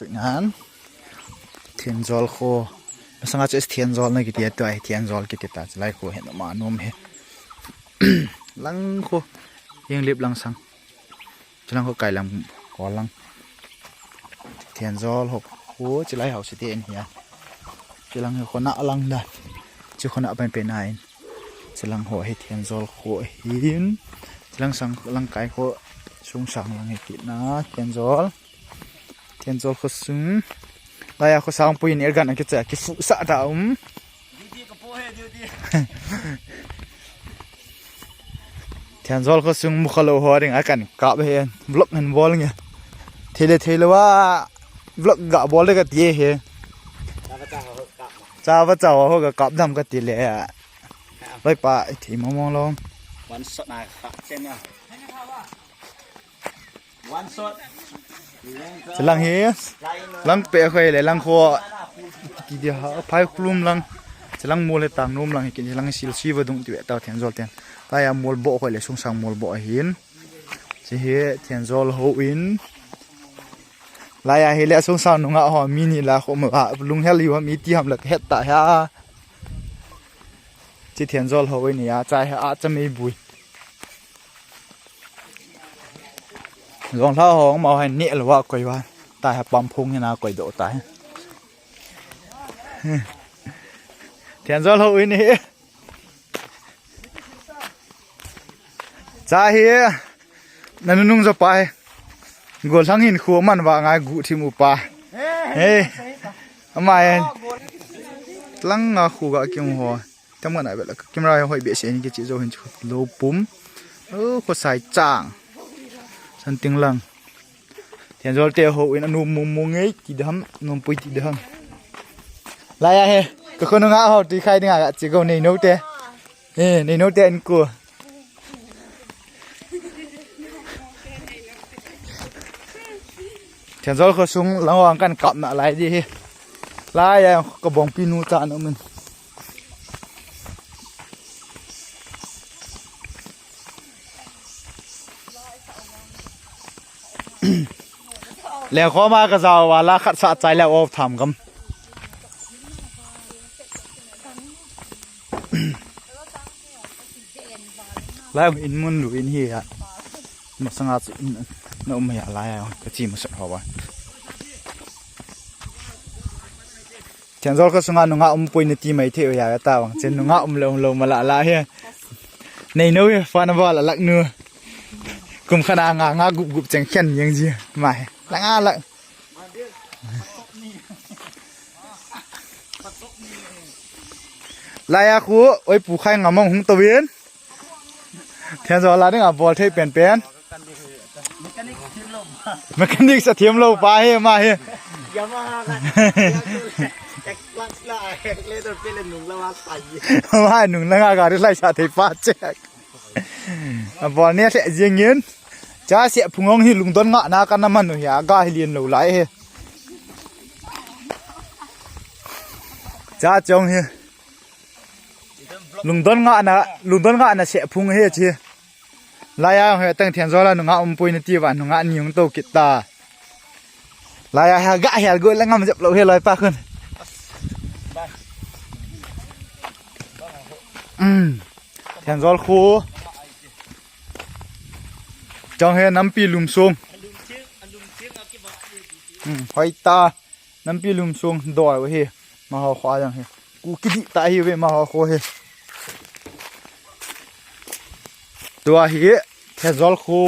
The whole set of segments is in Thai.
สวยงามเทียนจอลโคสังเกตเทียนจอลนี่กิเตียตัวไอเทียนจอลกิเตียตาจะไล่โคเห็นมานมเฮลังโคยังเรียบลังสังจะลังโคไก่ลังก่อนลังเทียนจอลหกโอ้จะไล่เขาสิเตียนเฮียจะลังคนน่ะลังได้จะคนน่ะเป็นนายจะลังหัวให้เทียนจอลโคหินจะลังสังลังไก่โคสูงสังลังให้กินนะเทียนจอลโคสูงได้aku sang puin ergan kita ki fu sa da duty ka po he duty thian zol ko sung mu khalo ho ring akan ka be hen vlog hen bol nge thele wa vlog ga bol le ka ti he cha wa cha ho ka kap dam ka ti le loi pa thi mong long one shot na kha chen ya one shotจะลังเฮียลังเปะเคยเลยลังคอกี่เดียวพายคลุมลังจะลังมูลเลยต่างนุ่มลังกินจะลังซิลซีวดุงติเวตาเทียนโซลเทียนตายามมูลโบเคยเลยสงสารมูลโบหินจะเฮียเทียนโซลโฮอินลายเฮียเลยสงสารนุ่งอ่ะหอมินิละขมอ่ะลุงเฮลิวมีที่ทำหลักเฮ็ดตาฮะจะเทียนโซลโฮอินเนี่ยใจอาจจะไม่บุยรองเท้าของมาให้เนี่ยหรือว่าก่อยว่าตายปั๊มพุงเนี่ยนะก่อยโดตายเทียนจอเราอินนี่จ้าเฮียนั่นนุ่งจะไปกอลทั้งหินขัวมันว่าไงกูที่มูป่าเฮ้ยทำไมลังงาขู่กับกิมหัวทำกันไหนแบบกิมรายหอยเบียเสียนี่ก็จะโจเห็นชุดโลปุ่มก็ใส่จ่างสันติงลังเทียนโซลเตียโหอินอนุมุงเงยติดหำนมปุยติดหำลายเฮก็คนงาเขาตีใครตีงากะจิโกในโนเตในโนเตอันกูเทียนโซลเขาสูงระหว่างกันกับน่ะลายดีลายก็บ่งปีนูจานมันแล้วขอมากระจาวว่าละขัดสะใจแล้วออกทำกันแล้วอินมุนหรืออินเฮียมาสังอาจอินน้องไม่อะไรก็จีมาสุดหัวเทียนโซลก็สังอาจนุ่งอาปุยในทีไม่เที่ยวอยากตาวังเช่นนุ่งอาลงมาละเฮียในนู้นฟันบอลละเนื้อกุมขนาดงากุบจังเข็นยังจีไม่ละงาละลายคูโอ้ยปูไข่งามงหงตะเวียนเทียนโซลาเนี่ยบอลเทปเปลี่ยนเมคานิกสะเทียมโลไปมาเฮอย่ามาแอกลักลาเล่ตัวเป็นหนุ่งละว่าใส่ว่าหนุ่งละงาการไล่ชาติฟ้าแจกบอลเนี่ยเสียยิงเงินจ้าเสียพุงงที่ลุงต้นงะนากันน้ำมันหนูอยากก้าให้เรียนหนูไหลเฮจ้าจงเฮลุงต้นงะนะเสียพุงเฮจีลายเฮตั้งเทียนโซลาหนูงะปุยนตีวันหนูงะนิยงโตกิตาลายเฮกะเฮลกุแล้วงะมันจะเราเฮลอยปากขึ้นเทียนโซลคูจองเฮน้ำปีลุมซงหอยตาน้ำปีลุมซงดอยวะเฮมาหาควาจังเฮกูคิดตายเฮมาหาควาเฮตัวเฮแค่จอลคู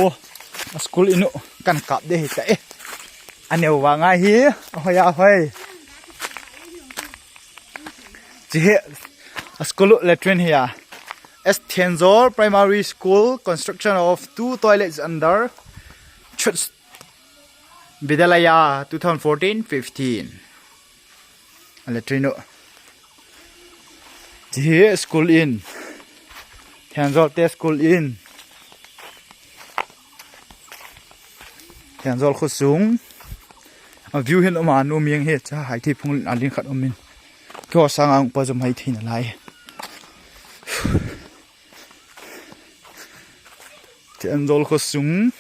สกุลอินุกันกับเดฮิตเออันเนี้ยว่าไงเฮหอยาหอยจีเฮสกุลเลทรินเฮียAs Tianzol Primary School, construction of 2 toilets under Vidyalaya 2014-15. Letrino. Here school in. Tianzol Test School in. Tianzol Khosung. A view hin oman umyeng he cha hai thi phung alin khat umin. Ko sang ang pa jom hai thin lai. Tianzol Khosung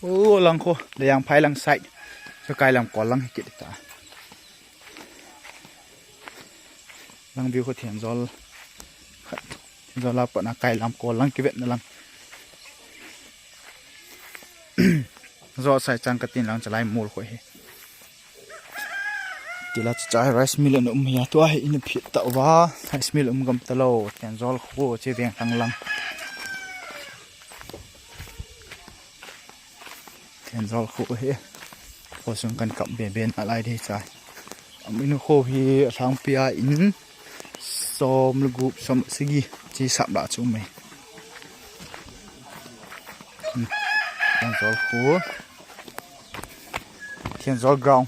โอ้ลังโคเดียงไผ่ลังไส้สกายลังก่อนลังกิดตาลังวิวเขาเถียนจอลจอลาปนักไก่ลังก่อนลังกิเวตนั่นลังจอใส่จังกตินลังจะไล่มูลคุยทีละจะไรซ์มิลล์มีตัวให้อินพิตว่าไรซ์มิลล์กำตลอดเถียนจอลโคเจียงตั้งลังเถียนจอลโคเฮพอส่งกันกับเบนอะไรที่ใจมินุโคพีทางปีอาอินสมลูกสมสิกีที่สับละจุ่มไหมเทียนจอลโคเทียนจอลกราว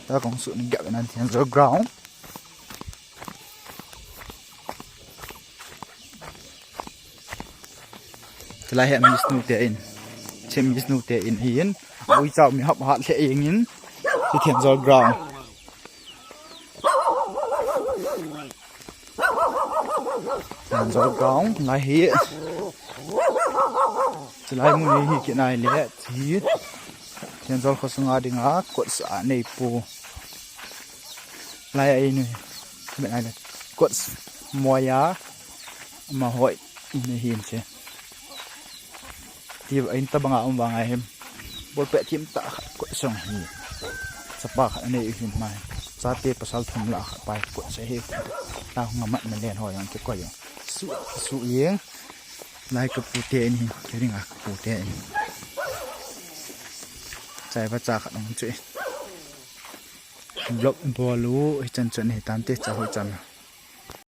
แล้วของสุนิยกันนั้นเทียนจอลกราวจะไล่ให้มีสนุกเตอินเช่นมีสนุกเตอินเฮียนวิจารณ์มีหับหัดเลี้ยงยินที่เทียนจอลกราวเทียนจอลกราวไล่เฮียจะไล่มือเฮียกันไหนเลี้ยที่เทียนจอลเขาสงาดิงากกดสาในปูไล่ไอ้นี่เป็นอะไรกดมวยามาหอยในหินเช่ที่ไอ้ตะบังอาบางไอ้เห็มบอลเปะทิมตะกดส่งหินสปาขันในหินมาซาเตะประสาททุ่มละไปกดใช้เฮตาหงมัดมันเลียนหอยอย่างเก็บก้อยอย่างสุเอียงไล่กับปูเตนี่เกี่ยงอ่ะปูเตนี่ใจพระจ่าขัดน้องจุ้ยลบบัวรู้จันจนเหตุตามเตะจะหัวจัน